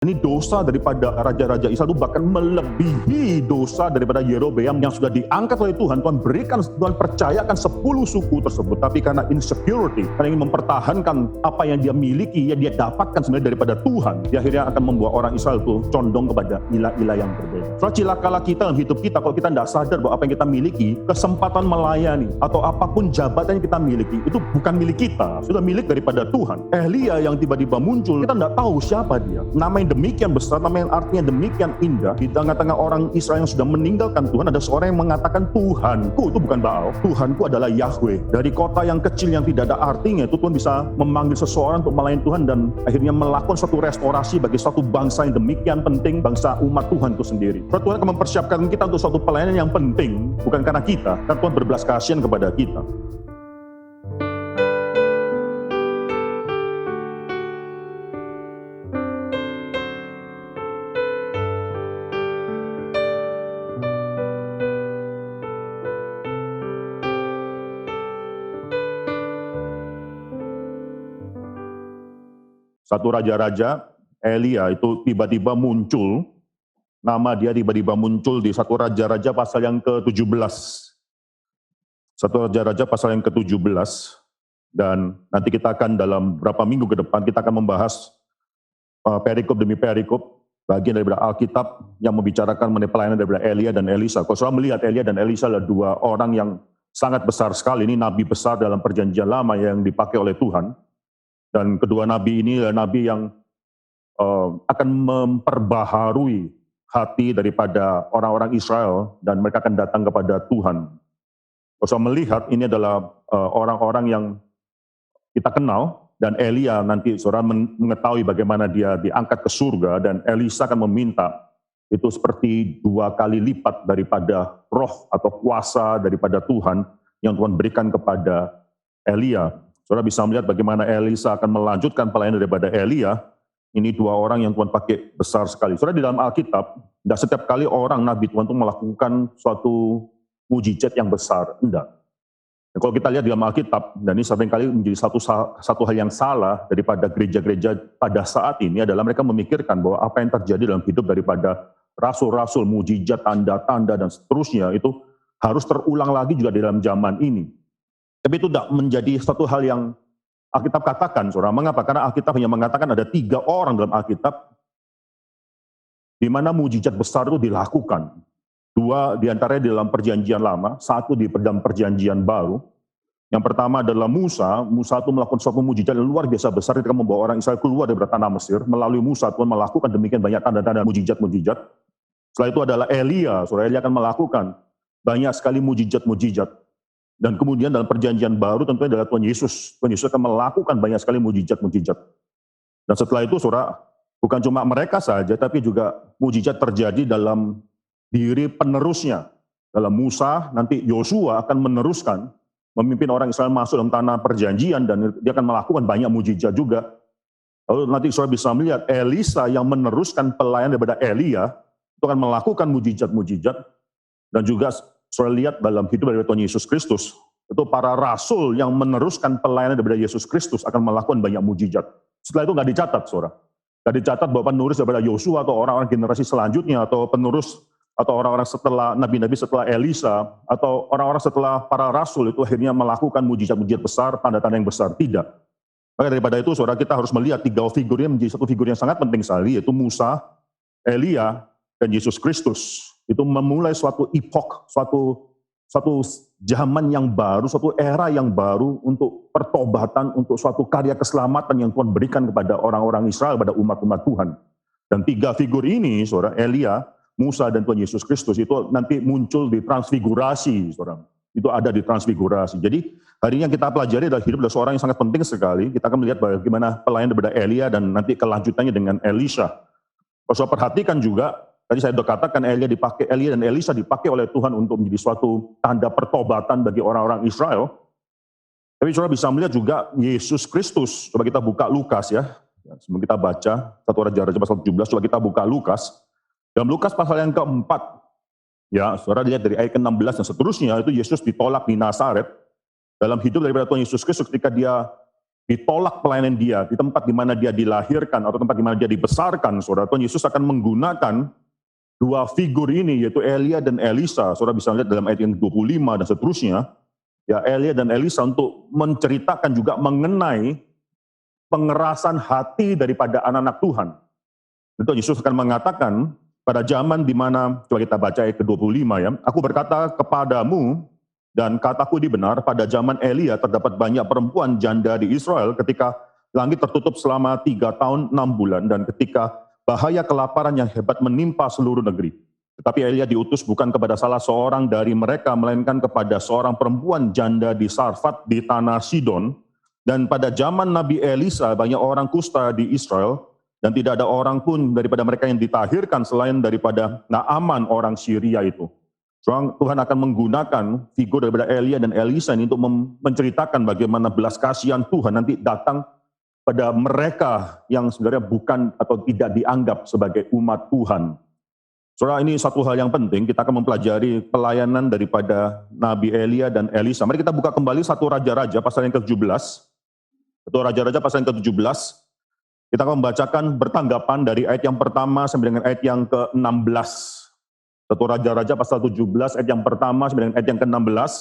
Ini dosa daripada raja-raja Israel itu bahkan melebihi dosa daripada Yerobeam yang sudah diangkat oleh Tuhan. Tuhan berikan, Tuhan percayakan 10 suku tersebut. Tapi karena insecurity, karena ingin mempertahankan apa yang dia miliki, ya dia dapatkan sebenarnya daripada Tuhan. Dia akhirnya akan membuat orang Israel itu condong kepada ilah-ilah yang berbeda. Soalnya cilakalah kita dalam hidup kita kalau kita tidak sadar bahwa apa yang kita miliki, kesempatan melayani atau apapun jabatan yang kita miliki, itu bukan milik kita, sudah milik daripada Tuhan. Elia yang tiba-tiba muncul, kita tidak tahu siapa dia. Nama yang demikian besar, nama yang artinya demikian indah, di tengah-tengah orang Israel yang sudah meninggalkan Tuhan, ada seorang yang mengatakan Tuhanku itu bukan Baal, Tuhanku adalah Yahweh. Dari kota yang kecil yang tidak ada artinya itu Tuhan bisa memanggil seseorang untuk melayani Tuhan dan akhirnya melakukan suatu restorasi bagi suatu bangsa yang demikian penting, bangsa umat Tuhan itu sendiri. Tuhan akan mempersiapkan kita untuk suatu pelayanan yang penting, bukan karena kita, karena Tuhan berbelas kasihan kepada kita. Satu raja-raja, Elia itu tiba-tiba muncul, nama dia tiba-tiba muncul di satu raja-raja pasal yang ke-17. Satu raja-raja pasal yang ke-17, dan nanti kita akan dalam beberapa minggu ke depan, kita akan membahas perikop demi perikop, bagian daripada Alkitab yang membicarakan mengenai pelayanan daripada Elia dan Elisa. Kalau saudara melihat Elia dan Elisa adalah dua orang yang sangat besar sekali, ini nabi besar dalam perjanjian lama yang dipakai oleh Tuhan. Dan kedua nabi ini adalah nabi yang akan memperbaharui hati daripada orang-orang Israel dan mereka akan datang kepada Tuhan. Saya melihat ini adalah orang-orang yang kita kenal, dan Elia nanti saudara mengetahui bagaimana dia diangkat ke surga, dan Elisa akan meminta itu seperti 2 kali lipat daripada roh atau kuasa daripada Tuhan yang Tuhan berikan kepada Elia. Saudara bisa melihat bagaimana Elisa akan melanjutkan pelayanan daripada Elia. Ini dua orang yang Tuhan pakai besar sekali. Saudara, di dalam Alkitab, tidak setiap kali orang Nabi Tuhan itu melakukan suatu mujizat yang besar. Tidak. Dan kalau kita lihat di dalam Alkitab, dan ini seringkali menjadi satu hal yang salah daripada gereja-gereja pada saat ini, adalah mereka memikirkan bahwa apa yang terjadi dalam hidup daripada rasul-rasul, mujizat, tanda-tanda, dan seterusnya, itu harus terulang lagi juga di dalam zaman ini. Tapi itu tidak menjadi satu hal yang Alkitab katakan, saudara. Mengapa? Karena Alkitab hanya mengatakan ada 3 orang dalam Alkitab di mana mujizat besar itu dilakukan. 2 diantaranya di dalam perjanjian lama, 1 di dalam perjanjian baru. Yang pertama adalah Musa. Musa itu melakukan suatu mujizat yang luar biasa besar ketika membawa orang Israel keluar dari tanah Mesir. Melalui Musa Tuhan melakukan demikian banyak tanda-tanda mujizat-mujizat. Setelah itu adalah Elia. Saudara, Elia akan melakukan banyak sekali mujizat-mujizat. Dan kemudian dalam perjanjian baru tentunya adalah Tuhan Yesus. Tuhan Yesus akan melakukan banyak sekali mujizat-mujizat. Dan setelah itu saudara, bukan cuma mereka saja, tapi juga mujizat terjadi dalam diri penerusnya. Dalam Musa, nanti Yosua akan meneruskan, memimpin orang Israel masuk dalam tanah perjanjian, dan dia akan melakukan banyak mujizat juga. Lalu nanti saudara bisa melihat Elisa yang meneruskan pelayanan daripada Elia, itu akan melakukan mujizat-mujizat. Dan juga saudara lihat dalam hidup dari Tuhan Yesus Kristus, itu para rasul yang meneruskan pelayanan daripada Yesus Kristus akan melakukan banyak mujizat. Setelah itu nggak dicatat, saudara. Nggak dicatat bahwa penulis daripada Yosua atau orang-orang generasi selanjutnya, atau penerus, atau orang-orang setelah nabi-nabi setelah Elisa, atau orang-orang setelah para rasul itu akhirnya melakukan mujizat-mujizat besar, tanda-tanda yang besar. Tidak. Maka daripada itu, saudara, kita harus melihat 3 figurnya menjadi satu figur yang sangat penting sekali, yaitu Musa, Elia, dan Yesus Kristus. Itu memulai suatu epoch, suatu zaman yang baru, suatu era yang baru untuk pertobatan, untuk suatu karya keselamatan yang Tuhan berikan kepada orang-orang Israel, pada umat-umat Tuhan. Dan 3 figur ini, saudara, Elia, Musa, dan Tuhan Yesus Kristus, itu nanti muncul di transfigurasi, saudara. Itu ada di transfigurasi. Jadi hari ini yang kita pelajari adalah hidup dari seorang yang sangat penting sekali. Kita akan melihat bagaimana pelayanan daripada Elia dan nanti kelanjutannya dengan Elisha. Kalau saudara perhatikan juga, tadi saya sudah katakan Elia dan Elisa dipakai oleh Tuhan untuk menjadi suatu tanda pertobatan bagi orang-orang Israel. Tapi saudara bisa melihat juga Yesus Kristus. Coba kita buka Lukas ya. Sebelum kita baca 1 Raja-Raja pasal 17, coba kita buka Lukas. Dalam Lukas pasal yang keempat, ya saudara lihat dari ayat ke-16 dan seterusnya, itu Yesus ditolak di Nazaret. Dalam hidup daripada Tuhan Yesus Kristus ketika dia ditolak pelayanan dia, di tempat di mana dia dilahirkan atau tempat di mana dia dibesarkan, saudara, Tuhan Yesus akan menggunakan dua figur ini, yaitu Elia dan Elisa. Saudara bisa lihat dalam ayat yang 25 dan seterusnya, ya, Elia dan Elisa untuk menceritakan juga mengenai pengerasan hati daripada anak-anak Tuhan. Tuhan Yesus akan mengatakan pada zaman di mana, coba kita baca ayat ke-25 ya, aku berkata kepadamu dan kataku dibenar, pada zaman Elia terdapat banyak perempuan janda di Israel ketika langit tertutup selama 3 tahun 6 bulan dan ketika bahaya kelaparan yang hebat menimpa seluruh negeri. Tetapi Elia diutus bukan kepada salah seorang dari mereka, melainkan kepada seorang perempuan janda di Sarfat di tanah Sidon. Dan pada zaman Nabi Elisa banyak orang kusta di Israel, dan tidak ada orang pun daripada mereka yang ditahirkan selain daripada Naaman orang Syria itu. Tuhan akan menggunakan figur daripada Elia dan Elisa ini untuk menceritakan bagaimana belas kasihan Tuhan nanti datang pada mereka yang sebenarnya bukan atau tidak dianggap sebagai umat Tuhan. Saudara, ini satu hal yang penting, kita akan mempelajari pelayanan daripada Nabi Elia dan Elisa. Mari kita buka kembali 1 Raja-Raja pasal yang ke-17. 1 Raja-Raja pasal yang ke-17. Kita akan membacakan bertanggapan dari ayat yang pertama sampai dengan ayat yang ke-16. 1 Raja-Raja pasal 17 ayat yang pertama sampai dengan ayat yang ke-16.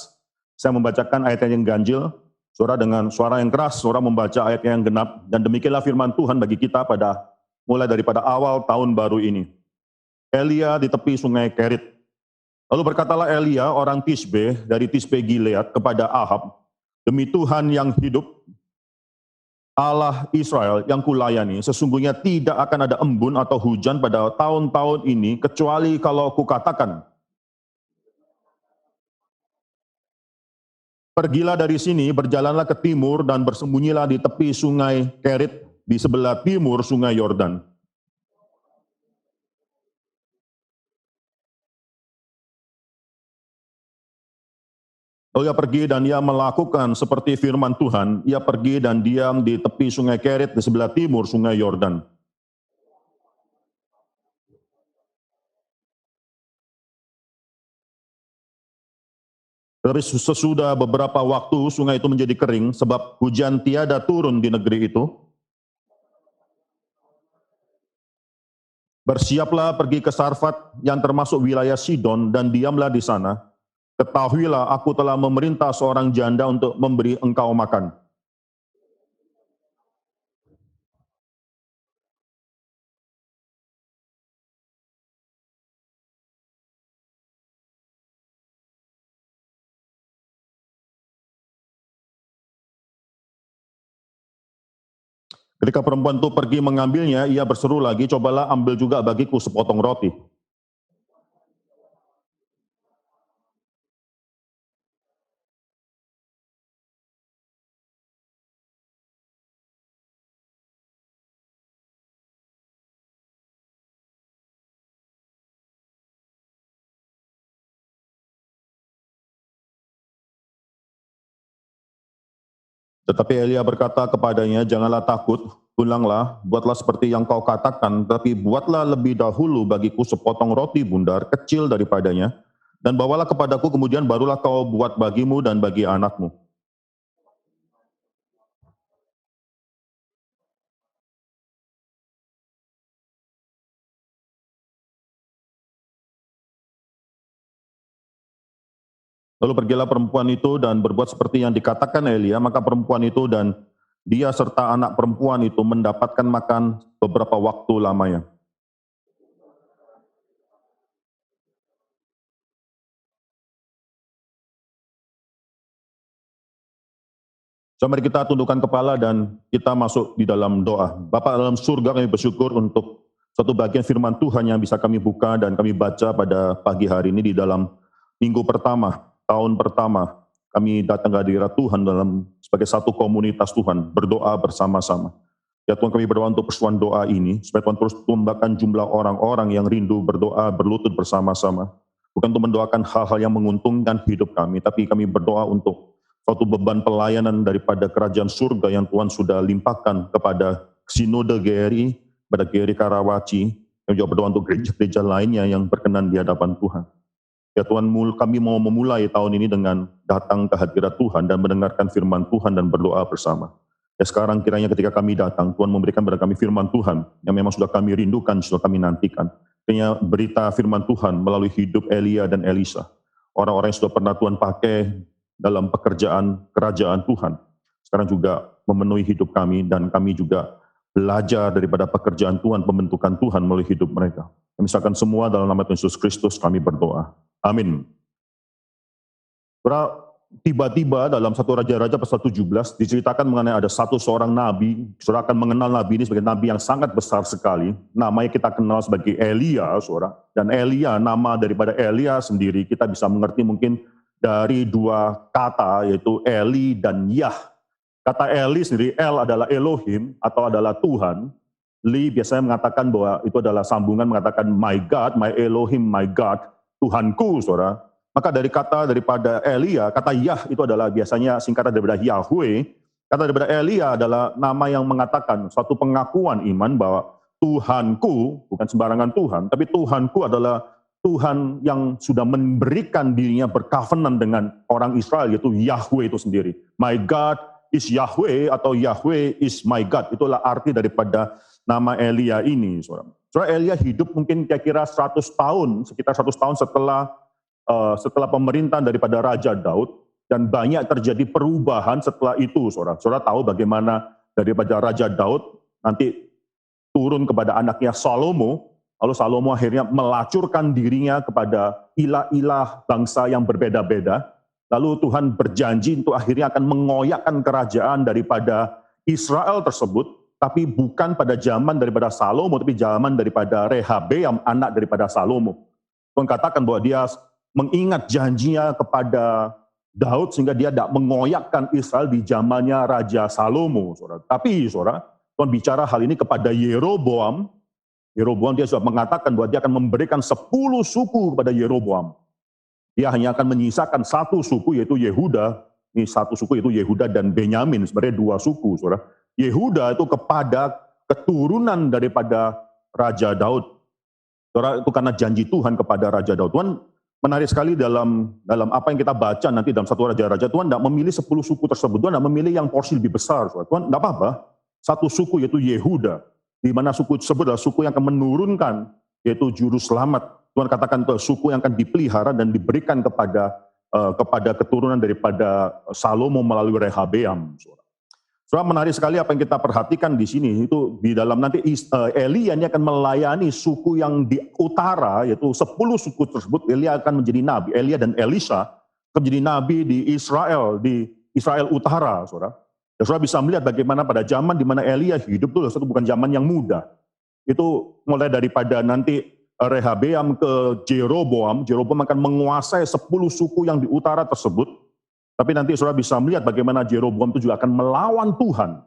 Saya membacakan ayat yang ganjil. Saudara dengan suara yang keras, saudara membaca ayat yang genap. Dan demikianlah firman Tuhan bagi kita pada mulai daripada awal tahun baru ini. Elia di tepi sungai Kerit. Lalu berkatalah Elia orang Tisbe dari Tisbe Gilead kepada Ahab, demi Tuhan yang hidup, Allah Israel yang kulayani, sesungguhnya tidak akan ada embun atau hujan pada tahun-tahun ini, kecuali kalau kukatakan, pergilah dari sini, berjalanlah ke timur, dan bersembunyilah di tepi sungai Kerit, di sebelah timur sungai Yordan. Lalu ia pergi dan ia melakukan seperti firman Tuhan. Ia pergi dan diam di tepi sungai Kerit di sebelah timur sungai Yordan. Tetapi sesudah beberapa waktu sungai itu menjadi kering sebab hujan tiada turun di negeri itu. Bersiaplah pergi ke Sarfat yang termasuk wilayah Sidon dan diamlah di sana. Ketahuilah aku telah memerintah seorang janda untuk memberi engkau makan. Ketika perempuan itu pergi mengambilnya, ia berseru lagi, cobalah ambil juga bagiku sepotong roti. Tetapi Elia berkata kepadanya, janganlah takut, pulanglah, buatlah seperti yang kau katakan, tapi buatlah lebih dahulu bagiku sepotong roti bundar kecil daripadanya, dan bawalah kepadaku, kemudian barulah kau buat bagimu dan bagi anakmu. Lalu pergilah perempuan itu dan berbuat seperti yang dikatakan Elia, maka perempuan itu dan dia serta anak perempuan itu mendapatkan makan beberapa waktu lamanya. So, mari kita tundukkan kepala dan kita masuk di dalam doa. Bapa dalam surga, kami bersyukur untuk satu bagian firman Tuhan yang bisa kami buka dan kami baca pada pagi hari ini di dalam minggu pertama, tahun pertama. Kami datang ke hadirat Tuhan dalam sebagai satu komunitas Tuhan, berdoa bersama-sama. Ya Tuhan, kami berdoa untuk persetujuan doa ini, supaya Tuhan terus tambahkan jumlah orang-orang yang rindu berdoa, berlutut bersama-sama. Bukan untuk mendoakan hal-hal yang menguntungkan hidup kami, tapi kami berdoa untuk suatu beban pelayanan daripada kerajaan surga yang Tuhan sudah limpahkan kepada Sinode GRI, kepada GRI Karawaci, yang juga berdoa untuk gereja-gereja lainnya yang berkenan di hadapan Tuhan. Ya Tuhan, kami mau memulai tahun ini dengan datang ke hadirat Tuhan dan mendengarkan firman Tuhan dan berdoa bersama. Ya sekarang kiranya ketika kami datang, Tuhan memberikan kepada kami firman Tuhan yang memang sudah kami rindukan, sudah kami nantikan. Kiranya berita firman Tuhan melalui hidup Elia dan Elisa. Orang-orang yang sudah pernah Tuhan pakai dalam pekerjaan kerajaan Tuhan. Sekarang juga memenuhi hidup kami dan kami juga belajar daripada pekerjaan Tuhan, pembentukan Tuhan melalui hidup mereka. Misalkan semua dalam nama Tuhan Yesus Kristus kami berdoa. Amin. Saudara, tiba-tiba dalam 1 Raja-Raja pasal 17 diceritakan mengenai ada seorang nabi. Saudara akan mengenal nabi ini sebagai nabi yang sangat besar sekali. Namanya kita kenal sebagai Elia, saudara. Dan Elia, nama daripada Elia sendiri kita bisa mengerti mungkin dari dua kata, yaitu Eli dan Yah. Kata Eli sendiri, El adalah Elohim atau adalah Tuhan. Li biasanya mengatakan bahwa itu adalah sambungan mengatakan my God, my Elohim, my God, Tuhanku, saudara. Maka dari kata daripada Elia, kata Yah itu adalah biasanya singkatan daripada Yahweh. Kata daripada Elia adalah nama yang mengatakan suatu pengakuan iman bahwa Tuhanku, bukan sembarangan Tuhan, tapi Tuhanku adalah Tuhan yang sudah memberikan dirinya bercovenant dengan orang Israel, yaitu Yahweh itu sendiri. My God is Yahweh atau Yahweh is my God. Itulah arti daripada nama Elia ini. Saudara Elia hidup mungkin kira-kira 100 tahun, sekitar 100 tahun setelah pemerintahan daripada Raja Daud, dan banyak terjadi perubahan setelah itu. Saudara tahu bagaimana daripada Raja Daud nanti turun kepada anaknya Salomo, lalu Salomo akhirnya melacurkan dirinya kepada ilah-ilah bangsa yang berbeda-beda. Lalu Tuhan berjanji untuk akhirnya akan mengoyakkan kerajaan daripada Israel tersebut, tapi bukan pada zaman daripada Salomo, tapi zaman daripada Rehabeam, anak daripada Salomo. Tuhan katakan bahwa dia mengingat janjinya kepada Daud sehingga dia tidak mengoyakkan Israel di zamannya Raja Salomo. Saudara. Tapi saudara, Tuhan bicara hal ini kepada Yeroboam. Yeroboam dia sudah mengatakan bahwa dia akan memberikan 10 suku kepada Yeroboam. Dia hanya akan menyisakan satu suku yaitu Yehuda. Ini satu suku yaitu Yehuda dan Benyamin, sebenarnya dua suku, saudara. Yehuda itu kepada keturunan daripada Raja Daud. Saudara, itu karena janji Tuhan kepada Raja Daud. Tuhan menarik sekali dalam apa yang kita baca nanti dalam 1 Raja-Raja. Tuhan tidak memilih 10 suku tersebut. Tuhan tidak memilih yang porsi lebih besar. Saudara. Tuhan tidak apa-apa. Satu suku yaitu Yehuda. Di mana suku tersebut adalah suku yang akan menurunkan yaitu juru selamat. Tuhan katakan itu suku yang akan dipelihara dan diberikan kepada keturunan daripada Salomo melalui Rehabeam. Saudara, menarik sekali apa yang kita perhatikan di sini, itu di dalam nanti Elia ini akan melayani suku yang di utara, yaitu 10 suku tersebut. Elia akan menjadi nabi, Elia dan Elisa akan menjadi nabi di Israel utara, saudara. Dan saudara bisa melihat bagaimana pada zaman di mana Elia hidup itu bukan zaman yang mudah. Itu mulai daripada nanti Rehabeam ke Jeroboam akan menguasai 10 suku yang di utara tersebut. Tapi nanti saudara bisa melihat bagaimana Jeroboam itu juga akan melawan Tuhan.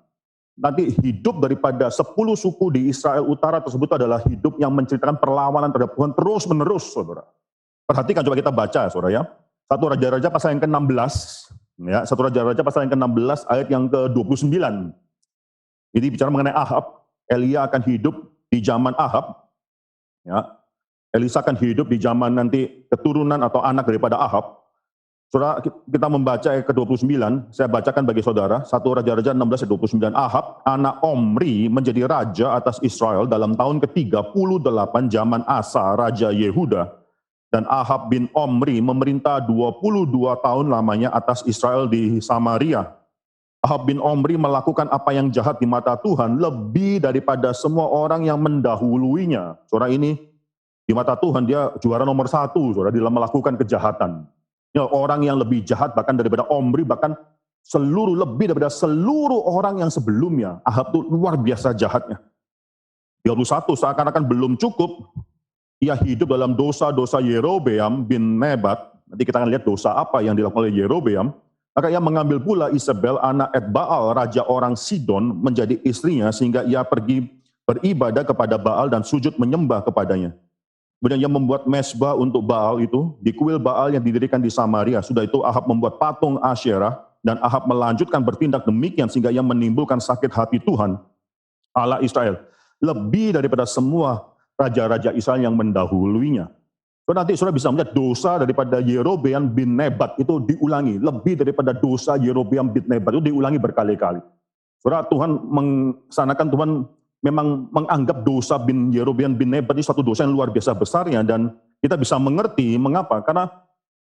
Nanti hidup daripada 10 suku di Israel utara tersebut adalah hidup yang menceritakan perlawanan terhadap Tuhan terus menerus, saudara. Perhatikan, coba kita baca, saudara ya. 1 Raja-Raja pasal yang ke-16, ya, 1 Raja-Raja pasal yang ke-16 ayat yang ke-29. Ini bicara mengenai Ahab. Elia akan hidup di zaman Ahab. Ya. Elisa akan hidup di zaman nanti keturunan atau anak daripada Ahab. Saudara, kita membaca ayat ke-29, saya bacakan bagi saudara, 1 Raja-Raja 16 ayat 29. Ahab, anak Omri, menjadi raja atas Israel dalam tahun ke-38 zaman Asa, Raja Yehuda. Dan Ahab bin Omri memerintah 22 tahun lamanya atas Israel di Samaria. Ahab bin Omri melakukan apa yang jahat di mata Tuhan lebih daripada semua orang yang mendahuluinya. Saudara, ini di mata Tuhan dia juara nomor 1, saudara, dalam melakukan kejahatan. Ya, orang yang lebih jahat bahkan daripada Omri, bahkan lebih daripada seluruh orang yang sebelumnya. Ahab itu luar biasa jahatnya. 31, seakan-akan belum cukup, ia hidup dalam dosa-dosa Yerobeam bin Nebat. Nanti kita akan lihat dosa apa yang dilakukan oleh Yerobeam. Maka ia mengambil pula Isabel, anak Etbaal, raja orang Sidon, menjadi istrinya, sehingga ia pergi beribadah kepada Baal dan sujud menyembah kepadanya. Kemudian ia membuat mesbah untuk Baal itu di kuil Baal yang didirikan di Samaria. Sudah itu Ahab membuat patung Asyerah, dan Ahab melanjutkan bertindak demikian sehingga ia menimbulkan sakit hati Tuhan Allah Israel lebih daripada semua raja-raja Israel yang mendahuluinya. So, nanti saudara bisa melihat dosa daripada Yerobeam bin Nebat itu diulangi. Lebih daripada dosa Yerobeam bin Nebat itu diulangi berkali-kali. Saudara, Tuhan mengesanakan, Tuhan memang menganggap dosa bin Yerobeam bin Nebat ini satu dosa yang luar biasa besarnya, dan kita bisa mengerti mengapa. Karena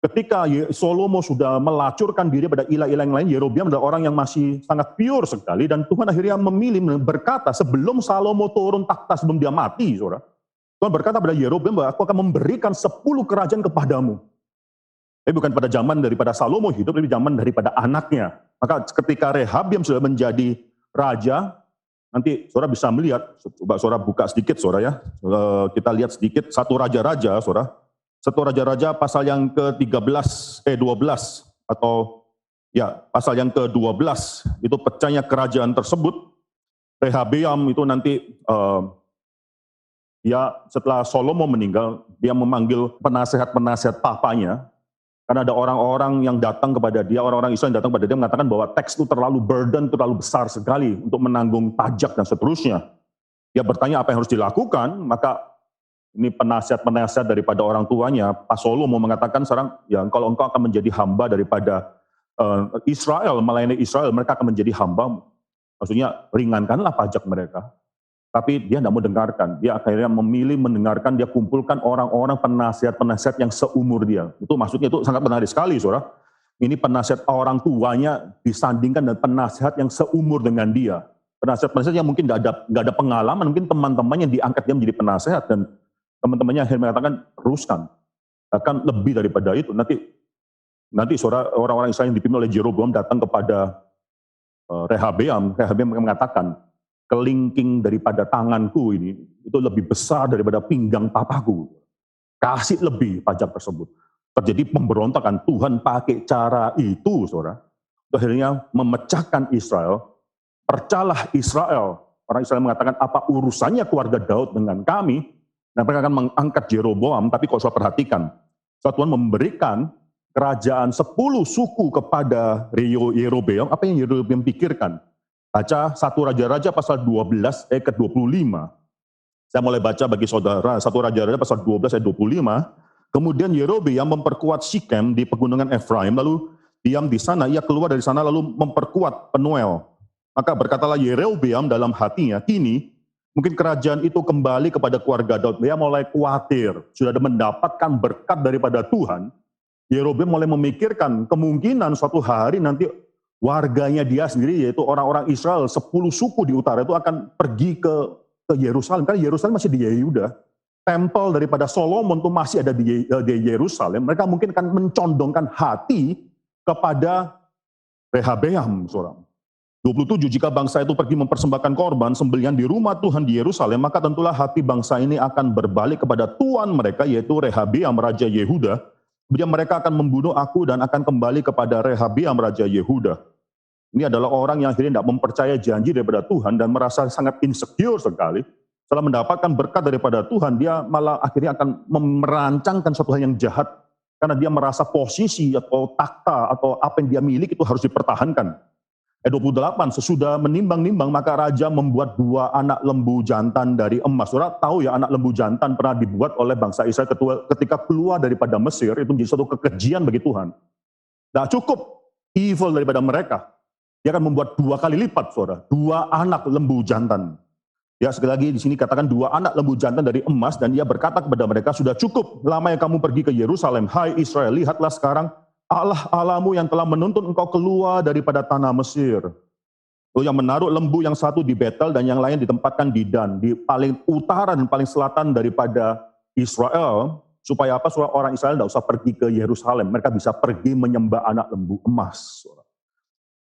ketika Salomo sudah melacurkan diri pada ilah-ilah yang lain, Yerobeam adalah orang yang masih sangat pure sekali, dan Tuhan akhirnya memilih berkata sebelum Salomo turun takhta, sebelum dia mati, saudara, Tuhan berkata pada Yerobeam bahwa aku akan memberikan 10 kerajaan kepadamu. Tapi bukan pada zaman daripada Salomo hidup, tapi zaman daripada anaknya. Maka ketika Rehabiam sudah menjadi raja, nanti saudara bisa melihat, coba saudara buka sedikit saudara ya, kita lihat sedikit satu raja-raja saudara, satu raja-raja pasal yang ke-12, 12, atau ya pasal yang ke-12, itu pecahnya kerajaan tersebut. Rehabiam itu nanti, ya setelah Salomo meninggal, dia memanggil penasehat-penasehat papanya, karena ada orang-orang yang datang kepada dia, orang-orang Israel yang datang kepada dia mengatakan bahwa teks itu terlalu burden, terlalu besar sekali untuk menanggung pajak dan seterusnya. Dia bertanya apa yang harus dilakukan, maka ini penasihat-penasihat daripada orang tuanya, Pak Salomo mengatakan sekarang, ya kalau engkau akan menjadi hamba daripada Israel, melayani Israel, mereka akan menjadi hamba. Maksudnya ringankanlah pajak mereka. Tapi dia tidak mau dengarkan, dia akhirnya memilih mendengarkan, dia kumpulkan orang-orang penasihat-penasihat yang seumur dia. Itu maksudnya itu sangat menarik sekali, saudara. Ini penasihat orang tuanya disandingkan dengan penasihat yang seumur dengan dia. Penasihat-penasihat yang mungkin nggak ada pengalaman, mungkin teman-temannya diangkat dia menjadi penasihat, dan teman-temannya akhirnya mengatakan, teruskan. Akan lebih daripada itu. Nanti saudara, orang-orang Israel yang dipimpin oleh Jeroboam datang kepada Rehabeam mengatakan, kelingking daripada tanganku ini, itu lebih besar daripada pinggang papaku. Kasih lebih pajak tersebut. Terjadi pemberontakan, Tuhan pakai cara itu, saudara. Akhirnya memecahkan Israel, percalah Israel. Orang Israel mengatakan, apa urusannya keluarga Daud dengan kami? Dan mereka akan mengangkat Jeroboam, tapi kalau saya perhatikan, Tuhan memberikan kerajaan 10 suku kepada Yerobeam. Apa yang Yerobeam pikirkan? Baca satu Raja-Raja pasal 12 ayat ke-25. Saya mulai baca bagi saudara, satu Raja-Raja pasal 12 ayat 25. Kemudian Yerobeam memperkuat Sikem di pegunungan Efraim, lalu diam di sana, ia keluar dari sana lalu memperkuat Penuel. Maka berkatalah Yerobeam dalam hatinya, kini mungkin kerajaan itu kembali kepada keluarga Daud. Dia mulai khawatir, sudah mendapatkan berkat daripada Tuhan. Yerobeam mulai memikirkan kemungkinan suatu hari nanti warganya dia sendiri, yaitu orang-orang Israel, 10 suku di utara itu akan pergi ke Yerusalem, karena Yerusalem masih di Yehuda. Tempel daripada Solomon itu masih ada di Yerusalem. Mereka mungkin akan mencondongkan hati kepada Rehabeam, saudara. 27, jika bangsa itu pergi mempersembahkan korban sembelihan di rumah Tuhan di Yerusalem, maka tentulah hati bangsa ini akan berbalik kepada tuan mereka, yaitu Rehabeam, Raja Yehuda. Kemudian mereka akan membunuh aku dan akan kembali kepada Rehabeam, Raja Yehuda. Ini adalah orang yang akhirnya tidak mempercaya janji daripada Tuhan dan merasa sangat insecure sekali. Setelah mendapatkan berkat daripada Tuhan, dia malah akhirnya akan merancangkan suatu hal yang jahat. Karena dia merasa posisi atau takhta atau apa yang dia miliki itu harus dipertahankan. Ayat 28, sesudah menimbang-nimbang maka raja membuat 2 anak lembu jantan dari emas. Saudara tahu ya, anak lembu jantan pernah dibuat oleh bangsa Israel ketika keluar daripada Mesir, itu menjadi suatu kekejian bagi Tuhan. Nah cukup evil daripada mereka, dia akan membuat 2 kali lipat, saudara, 2 anak lembu jantan. Ya sekali lagi di sini katakan 2 anak lembu jantan dari emas, dan ia berkata kepada mereka, sudah cukup lama yang kamu pergi ke Yerusalem, hai Israel, lihatlah sekarang Allah-Allahmu yang telah menuntun engkau keluar daripada tanah Mesir. Yang menaruh lembu yang satu di Betel dan yang lain ditempatkan di Dan, di paling utara dan paling selatan daripada Israel, supaya apa? Supaya orang Israel tidak usah pergi ke Yerusalem, mereka bisa pergi menyembah anak lembu emas.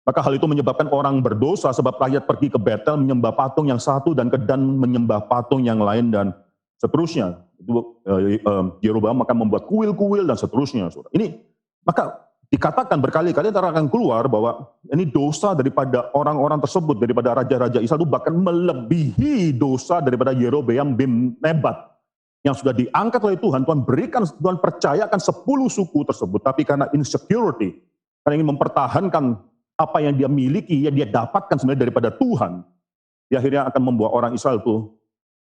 Maka hal itu menyebabkan orang berdosa, sebab rakyat pergi ke Betel menyembah patung yang satu dan ke Dan menyembah patung yang lain dan seterusnya. Itu Yeroboam akan membuat kuil-kuil dan seterusnya. Ini maka dikatakan berkali-kali antara akan keluar bahwa ini dosa daripada orang-orang tersebut, daripada raja-raja Israel itu bahkan melebihi dosa daripada Yerobeam bin Nebat yang sudah diangkat oleh Tuhan. Tuhan percayakan 10 suku tersebut, tapi karena insecurity, karena ingin mempertahankan apa yang dia miliki, yang dia dapatkan sebenarnya daripada Tuhan, dia akhirnya akan membawa orang Israel itu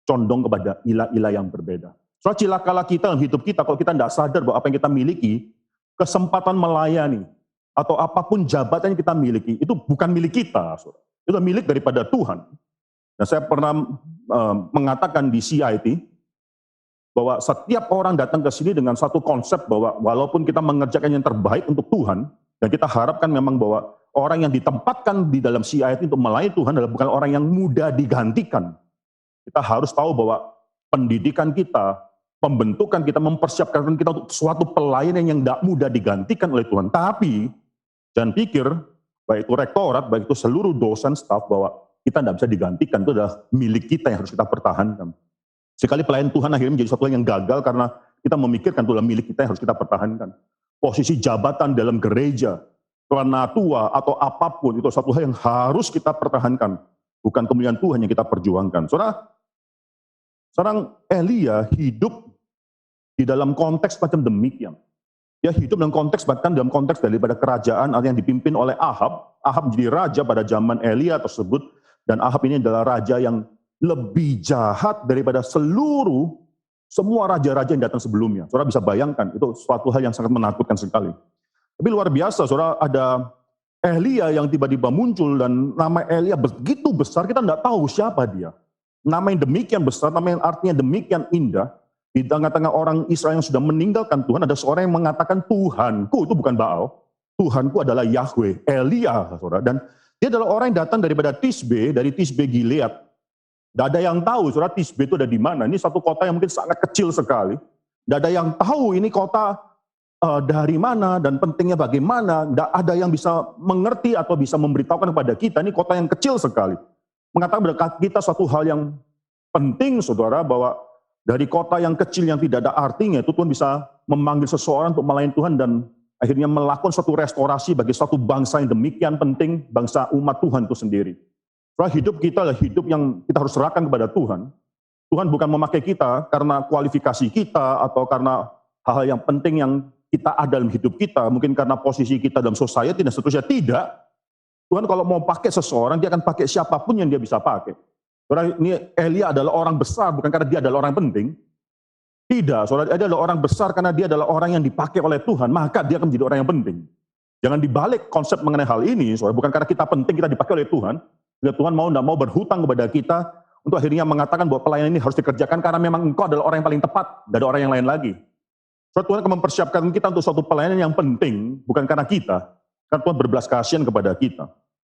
condong kepada ilah-ilah yang berbeda. Soal cilakalah kita dalam hidup kita kalau kita tidak sadar bahwa apa yang kita miliki, kesempatan melayani, atau apapun jabatan yang kita miliki, itu bukan milik kita. Saudara. Itu milik daripada Tuhan. Nah, saya pernah mengatakan di CIT bahwa setiap orang datang ke sini dengan satu konsep bahwa walaupun kita mengerjakan yang terbaik untuk Tuhan, dan kita harapkan memang bahwa orang yang ditempatkan di dalam CIT untuk melayani Tuhan adalah bukan orang yang mudah digantikan. Kita harus tahu bahwa pendidikan kita, pembentukan kita, mempersiapkan kita untuk suatu pelayanan yang tidak mudah digantikan oleh Tuhan. Tapi jangan pikir baik itu rektorat, baik itu seluruh dosen, staf, bahwa kita tidak bisa digantikan. Itu adalah milik kita yang harus kita pertahankan. Sekali pelayanan Tuhan akhirnya menjadi suatu yang gagal karena kita memikirkan itu adalah milik kita yang harus kita pertahankan. Posisi jabatan dalam gereja, penatua atau apapun, itu satu hal yang harus kita pertahankan. Bukan kemuliaan Tuhan yang kita perjuangkan. Saudara, sekarang Elia hidup di dalam konteks macam demikian. Dia hidup dalam konteks, bahkan dalam konteks daripada kerajaan yang dipimpin oleh Ahab. Ahab menjadi raja pada zaman Elia tersebut, dan Ahab ini adalah raja yang lebih jahat daripada semua raja-raja yang datang sebelumnya. Saudara bisa bayangkan, itu suatu hal yang sangat menakutkan sekali. Tapi luar biasa, saudara, ada Elia yang tiba-tiba muncul, dan nama Elia begitu besar, kita tidak tahu siapa dia. Nama yang demikian besar, nama yang artinya demikian indah, di tengah-tengah orang Israel yang sudah meninggalkan Tuhan, ada seorang yang mengatakan, Tuhanku, itu bukan Baal, Tuhanku adalah Yahweh, Elia, saudara. Dan dia adalah orang yang datang daripada Tisbe, dari Tisbe Gilead. Tidak ada yang tahu, saudara, Tisbe itu ada di mana. Ini satu kota yang mungkin sangat kecil sekali. Tidak ada yang tahu ini kota dari mana dan pentingnya bagaimana. Tidak ada yang bisa mengerti atau bisa memberitahukan kepada kita. Ini kota yang kecil sekali. Mengatakan kepada kita suatu hal yang penting, saudara, bahwa dari kota yang kecil yang tidak ada artinya, itu Tuhan bisa memanggil seseorang untuk melayani Tuhan dan akhirnya melakukan suatu restorasi bagi suatu bangsa yang demikian penting, bangsa umat Tuhan itu sendiri. Karena hidup kita adalah hidup yang kita harus serahkan kepada Tuhan. Tuhan bukan memakai kita karena kualifikasi kita atau karena hal-hal yang penting yang kita ada dalam hidup kita, mungkin karena posisi kita dalam society dan seterusnya. Tidak. Tuhan kalau mau pakai seseorang, dia akan pakai siapapun yang dia bisa pakai. Saudara, ini Elia adalah orang besar bukan karena dia adalah orang penting. Tidak, saudara, dia adalah orang besar karena dia adalah orang yang dipakai oleh Tuhan, maka dia akan menjadi orang yang penting. Jangan dibalik konsep mengenai hal ini, saudara, bukan karena kita penting, kita dipakai oleh Tuhan. Tuhan mau tidak mau berhutang kepada kita untuk akhirnya mengatakan bahwa pelayanan ini harus dikerjakan karena memang engkau adalah orang yang paling tepat dari orang yang lain lagi. So, Tuhan akan mempersiapkan kita untuk suatu pelayanan yang penting, bukan karena kita, karena Tuhan berbelas kasihan kepada kita.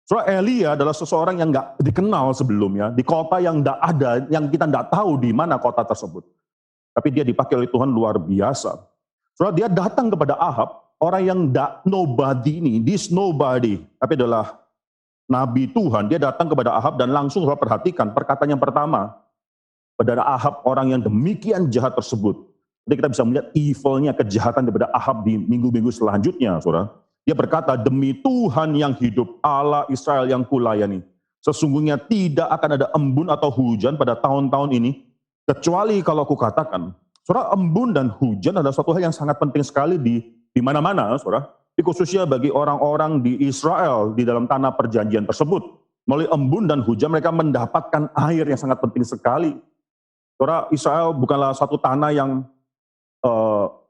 So, Elia adalah seseorang yang nggak dikenal sebelumnya, di kota yang tidak ada, yang kita tidak tahu di mana kota tersebut. Tapi dia dipakai oleh Tuhan luar biasa. So, dia datang kepada Ahab, orang yang nobody ini, this nobody, tapi adalah Nabi Tuhan. Dia datang kepada Ahab dan langsung saudara perhatikan perkataan yang pertama pada Ahab, orang yang demikian jahat tersebut. Jadi kita bisa melihat evilnya, kejahatan daripada Ahab di minggu-minggu selanjutnya, saudara. Dia berkata, demi Tuhan yang hidup, Allah Israel yang kulayani, sesungguhnya tidak akan ada embun atau hujan pada tahun-tahun ini, kecuali kalau kukatakan. Saudara, embun dan hujan adalah suatu hal yang sangat penting sekali di mana-mana, saudara. Khususnya bagi orang-orang di Israel di dalam tanah perjanjian tersebut. Melalui embun dan hujan mereka mendapatkan air yang sangat penting sekali. Saudara, Israel bukanlah satu tanah yang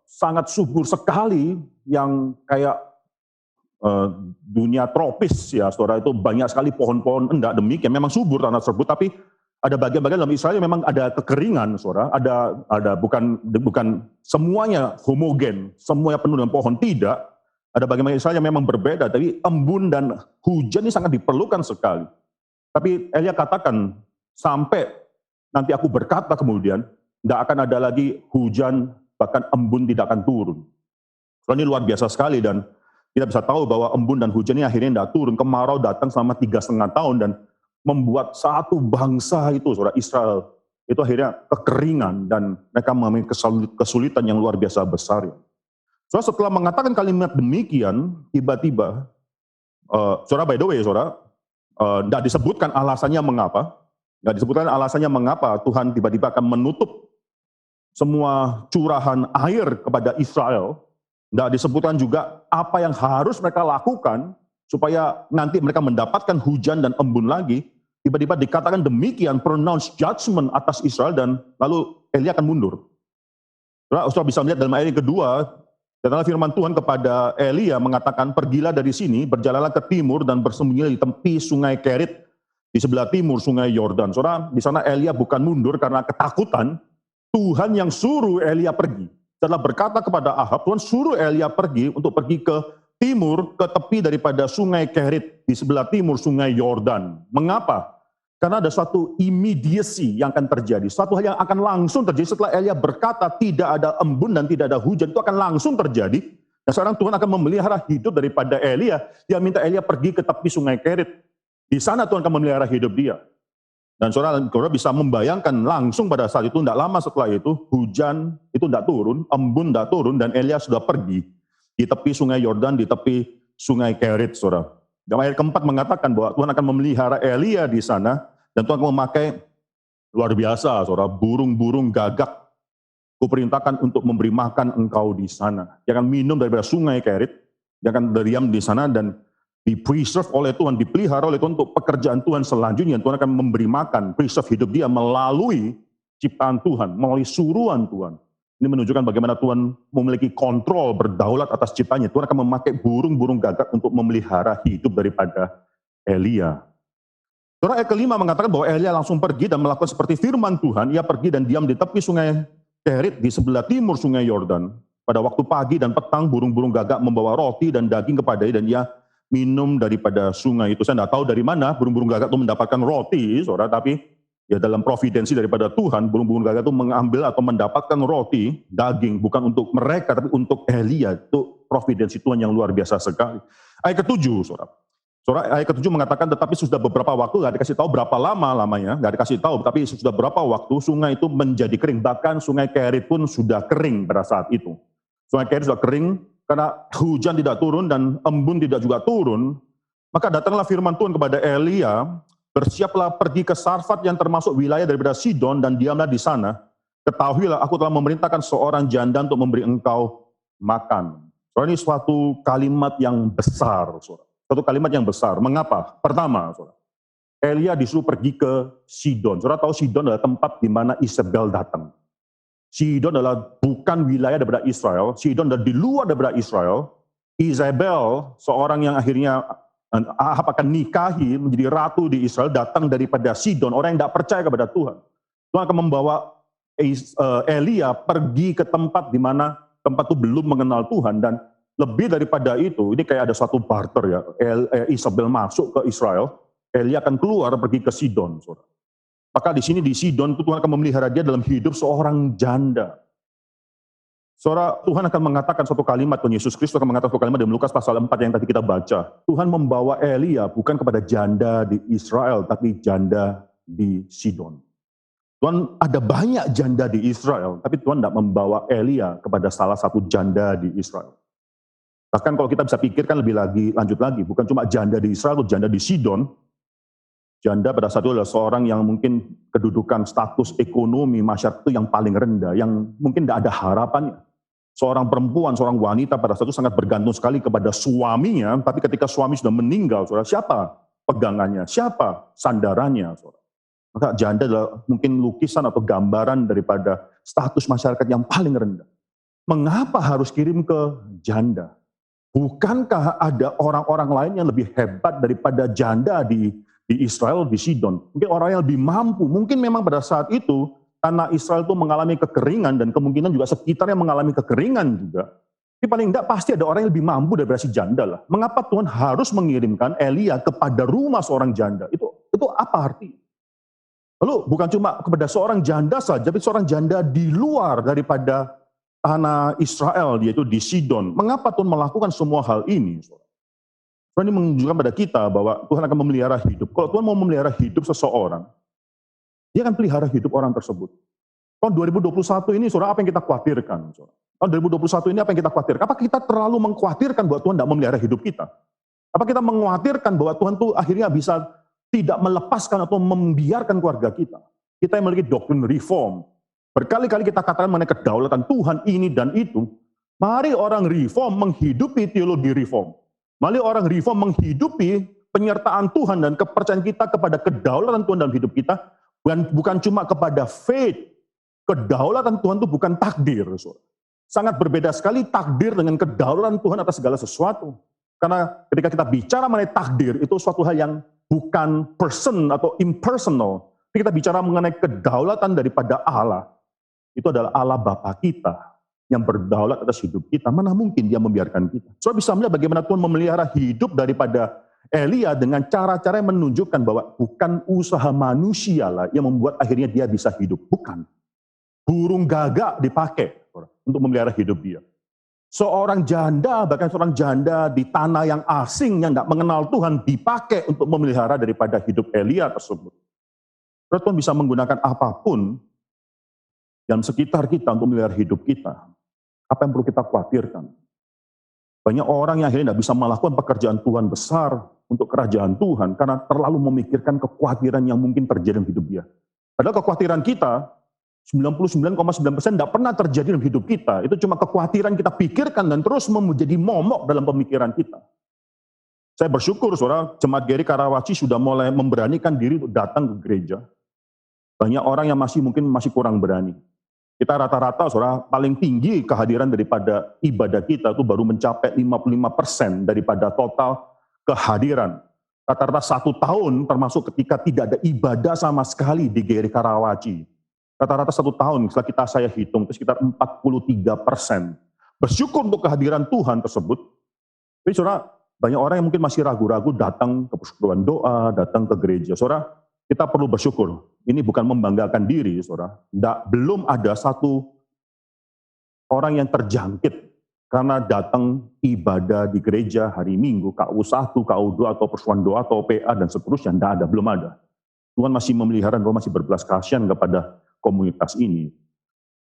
sangat subur sekali, yang kayak dunia tropis ya, saudara, itu banyak sekali pohon-pohon, enggak demikian, memang subur tanah tersebut, tapi ada bagian-bagian dalam Israel yang memang ada kekeringan, saudara, ada bukan semuanya homogen, semuanya penuh dengan pohon, tidak. Ada bagian Israel yang memang berbeda, tapi embun dan hujan ini sangat diperlukan sekali. Tapi Elia katakan, sampai nanti aku berkata kemudian, tidak akan ada lagi hujan, bahkan embun tidak akan turun. So, ini luar biasa sekali, dan kita bisa tahu bahwa embun dan hujan ini akhirnya tidak turun. Kemarau datang selama 3,5 tahun, dan membuat satu bangsa itu, saudara, Israel, itu akhirnya kekeringan, dan mereka mengalami kesulitan yang luar biasa besar. So, setelah mengatakan kalimat demikian, tiba-tiba, saudara, by the way, saudara, tidak disebutkan alasannya mengapa, Tuhan tiba-tiba akan menutup semua curahan air kepada Israel. Tidak disebutkan juga apa yang harus mereka lakukan supaya nanti mereka mendapatkan hujan dan embun lagi. Tiba-tiba dikatakan demikian, pronounce judgment atas Israel, dan lalu Elia akan mundur. Saudara bisa melihat dalam ayat yang kedua, dan firman Tuhan kepada Elia mengatakan, pergilah dari sini, berjalanlah ke timur dan bersembunyilah di tepi sungai Kerit, di sebelah timur sungai Yordan. Saudara, di sana Elia bukan mundur karena ketakutan, Tuhan yang suruh Elia pergi. Setelah berkata kepada Ahab, Tuhan suruh Elia pergi untuk pergi ke timur, ke tepi daripada sungai Kerit, di sebelah timur sungai Yordan. Mengapa? Karena ada suatu immediacy yang akan terjadi, suatu hal yang akan langsung terjadi setelah Elia berkata tidak ada embun dan tidak ada hujan, itu akan langsung terjadi. Dan sekarang Tuhan akan memelihara hidup daripada Elia. Dia minta Elia pergi ke tepi sungai Kerit. Di sana Tuhan akan memelihara hidup dia. Dan saudara bisa membayangkan langsung pada saat itu, tidak lama setelah itu, hujan itu tidak turun, embun tidak turun, dan Elia sudah pergi di tepi sungai Yordan, di tepi sungai Kerit, saudara. Dan ayat keempat mengatakan bahwa Tuhan akan memelihara Elia di sana, dan Tuhan akan memakai luar biasa, saudara, burung-burung gagak. Kuperintahkan untuk memberi makan engkau di sana. Dia akan minum daripada sungai Kerit, dia akan diam di sana, dan di-preserve oleh Tuhan, dipelihara oleh Tuhan untuk pekerjaan Tuhan selanjutnya. Tuhan akan memberi makan, preserve hidup dia melalui ciptaan Tuhan, melalui suruhan Tuhan. Ini menunjukkan bagaimana Tuhan memiliki kontrol, berdaulat atas ciptanya. Tuhan akan memakai burung-burung gagak untuk memelihara hidup daripada Elia. Surah ayat kelima mengatakan bahwa Elia langsung pergi dan melakukan seperti firman Tuhan. Ia pergi dan diam di tepi sungai Kerit di sebelah timur sungai Yordan. Pada waktu pagi dan petang, burung-burung gagak membawa roti dan daging kepadanya, dan ia minum daripada sungai itu. Saya tidak tahu dari mana burung-burung gagak itu mendapatkan roti, saudara, tapi ya dalam providensi daripada Tuhan, burung-burung gagak itu mengambil atau mendapatkan roti, daging, bukan untuk mereka, tapi untuk Elia. Itu providensi Tuhan yang luar biasa sekali. Ayat ketujuh, saudara. Saudara, ayat ketujuh mengatakan, tetapi sudah beberapa waktu, nggak dikasih tahu berapa lama lamanya, nggak dikasih tahu, tapi sudah beberapa waktu sungai itu menjadi kering. Bahkan sungai Kerit pun sudah kering pada saat itu. Sungai Kerit sudah kering, karena hujan tidak turun dan embun tidak juga turun, maka datanglah firman Tuhan kepada Elia, bersiaplah pergi ke Sarfat yang termasuk wilayah daripada Sidon dan diamlah di sana. Ketahuilah aku telah memerintahkan seorang janda untuk memberi engkau makan. Soalnya ini suatu kalimat yang besar, saudara. Suatu kalimat yang besar. Mengapa? Pertama, saudara, Elia disuruh pergi ke Sidon. Saudara tahu Sidon adalah tempat di mana Isabel datang. Sidon adalah bukan wilayah daripada Israel, Sidon adalah di luar daripada Israel. Isabel, seorang yang akhirnya Ahab akan nikahi menjadi ratu di Israel, datang daripada Sidon, orang yang tidak percaya kepada Tuhan. Tuhan akan membawa Elia pergi ke tempat di mana tempat itu belum mengenal Tuhan, dan lebih daripada itu, ini kayak ada suatu barter ya. Isabel masuk ke Israel, Elia akan keluar pergi ke Sidon, saudara. Maka di sini di Sidon itu Tuhan akan memelihara dia dalam hidup seorang janda. Saudara, Tuhan akan mengatakan suatu kalimat, Tuhan Yesus Kristus akan mengatakan suatu kalimat dalam Lukas pasal 4 yang tadi kita baca. Tuhan membawa Elia bukan kepada janda di Israel, tapi janda di Sidon. Tuhan ada banyak janda di Israel, tapi Tuhan tidak membawa Elia kepada salah satu janda di Israel. Bahkan kalau kita bisa pikirkan lebih lanjut lagi, bukan cuma janda di Israel atau janda di Sidon. Janda pada saat itu adalah seorang yang mungkin kedudukan status ekonomi masyarakat itu yang paling rendah, yang mungkin tidak ada harapannya. Seorang perempuan, seorang wanita pada saat itu sangat bergantung sekali kepada suaminya, tapi ketika suami sudah meninggal, saudara, siapa pegangannya, siapa sandarannya, saudara? Maka janda adalah mungkin lukisan atau gambaran daripada status masyarakat yang paling rendah. Mengapa harus kirim ke janda? Bukankah ada orang-orang lain yang lebih hebat daripada janda di Israel, di Sidon? Mungkin orang yang lebih mampu, mungkin memang pada saat itu, tanah Israel itu mengalami kekeringan, dan kemungkinan juga sekitarnya mengalami kekeringan juga. Tapi paling tidak pasti ada orang yang lebih mampu daripada si janda lah. Mengapa Tuhan harus mengirimkan Elia kepada rumah seorang janda? Itu apa artinya? Lalu bukan cuma kepada seorang janda saja, tapi seorang janda di luar daripada tanah Israel, yaitu di Sidon. Mengapa Tuhan melakukan semua hal ini? Tuhan ini menunjukkan pada kita bahwa Tuhan akan memelihara hidup. Kalau Tuhan mau memelihara hidup seseorang, dia akan pelihara hidup orang tersebut. Tahun 2021 ini, saudara, apa yang kita khawatirkan? Saudara? Tahun 2021 ini apa yang kita khawatirkan? Apa kita terlalu mengkhawatirkan bahwa Tuhan tidak memelihara hidup kita? Apa kita mengkhawatirkan bahwa Tuhan tuh akhirnya bisa tidak melepaskan atau membiarkan keluarga kita? Kita yang memiliki doktrin reform. Berkali-kali kita katakan mengenai kedaulatan Tuhan ini dan itu. Mari orang reform menghidupi teologi reform. Mari orang reform menghidupi penyertaan Tuhan dan kepercayaan kita kepada kedaulatan Tuhan dalam hidup kita. Bukan cuma kepada faith. Kedaulatan Tuhan itu bukan takdir. Sangat berbeda sekali takdir dengan kedaulatan Tuhan atas segala sesuatu. Karena ketika kita bicara mengenai takdir, itu suatu hal yang bukan person atau impersonal. Kita bicara mengenai kedaulatan daripada Allah. Itu adalah Allah Bapa kita yang berdaulat atas hidup kita. Mana mungkin dia membiarkan kita. Saudara bisa melihat bagaimana Tuhan memelihara hidup daripada Elia dengan cara-cara yang menunjukkan bahwa bukan usaha manusia lah yang membuat akhirnya dia bisa hidup. Bukan. Burung gagak dipakai untuk memelihara hidup dia. Seorang janda, bahkan seorang janda di tanah yang asing yang tidak mengenal Tuhan dipakai untuk memelihara daripada hidup Elia tersebut. Tuhan bisa menggunakan apapun dalam sekitar kita untuk memelihara hidup kita. Apa yang perlu kita khawatirkan? Banyak orang yang akhirnya tidak bisa melakukan pekerjaan Tuhan besar untuk kerajaan Tuhan karena terlalu memikirkan kekhawatiran yang mungkin terjadi dalam hidup dia. Padahal kekhawatiran kita 99,9% tidak pernah terjadi dalam hidup kita. Itu cuma kekhawatiran kita pikirkan dan terus menjadi momok dalam pemikiran kita. Saya bersyukur saudara, Jemaat GRI Karawaci sudah mulai memberanikan diri untuk datang ke gereja. Banyak orang yang mungkin masih kurang berani. Kita rata-rata saudara, paling tinggi kehadiran daripada ibadah kita itu baru mencapai 55% daripada total kehadiran. Rata-rata 1 tahun termasuk ketika tidak ada ibadah sama sekali di GRI Karawaci. Rata-rata 1 tahun, setelah saya hitung, itu sekitar 43%. Bersyukur untuk kehadiran Tuhan tersebut. Tapi saudara, banyak orang yang mungkin masih ragu-ragu datang ke persekutuan doa, datang ke gereja. Saudara, kita perlu bersyukur. Ini bukan membanggakan diri, saudara. Belum ada satu orang yang terjangkit karena datang ibadah di gereja hari Minggu, KU1, KU2, atau persekutuan doa, atau PA, dan seterusnya. Tidak ada, belum ada. Tuhan masih memelihara, Tuhan masih berbelas kasihan kepada komunitas ini.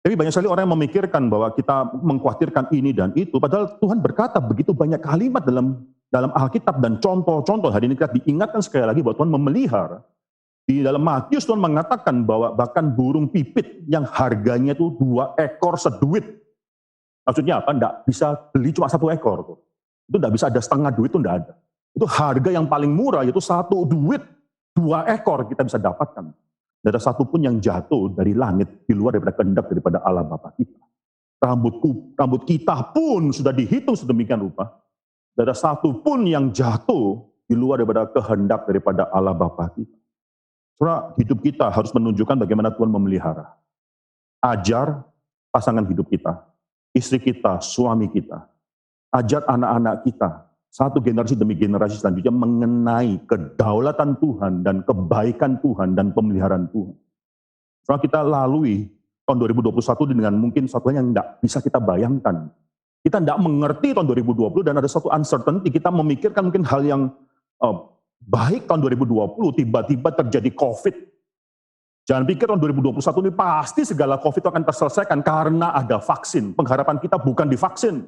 Tapi banyak sekali orang yang memikirkan bahwa kita mengkhawatirkan ini dan itu, padahal Tuhan berkata begitu banyak kalimat dalam Alkitab dan contoh-contoh. Hari ini kita diingatkan sekali lagi bahwa Tuhan memelihara. Di dalam Matius Tuhan mengatakan bahwa bahkan burung pipit yang harganya itu 2 ekor seduit. Maksudnya apa? Tidak bisa beli cuma 1 ekor. Itu tidak bisa ada setengah duit, itu tidak ada. Itu harga yang paling murah, yaitu 1 duit, 2 ekor kita bisa dapatkan. Tidak ada satupun yang jatuh dari langit di luar daripada kehendak daripada Allah Bapa kita. Rambut kita pun sudah dihitung sedemikian rupa. Tidak ada satupun yang jatuh di luar daripada kehendak daripada Allah Bapa kita. Saudara, hidup kita harus menunjukkan bagaimana Tuhan memelihara. Ajar pasangan hidup kita, istri kita, suami kita. Ajar anak-anak kita, satu generasi demi generasi selanjutnya mengenai kedaulatan Tuhan dan kebaikan Tuhan dan pemeliharaan Tuhan. Setelah kita lalui tahun 2021 dengan mungkin satu yang tidak bisa kita bayangkan. Kita tidak mengerti tahun 2020 dan ada satu uncertainty, kita memikirkan mungkin hal yang baik tahun 2020, tiba-tiba terjadi COVID. Jangan pikir tahun 2021 ini pasti segala COVID itu akan terselesaikan karena ada vaksin. Pengharapan kita bukan di vaksin.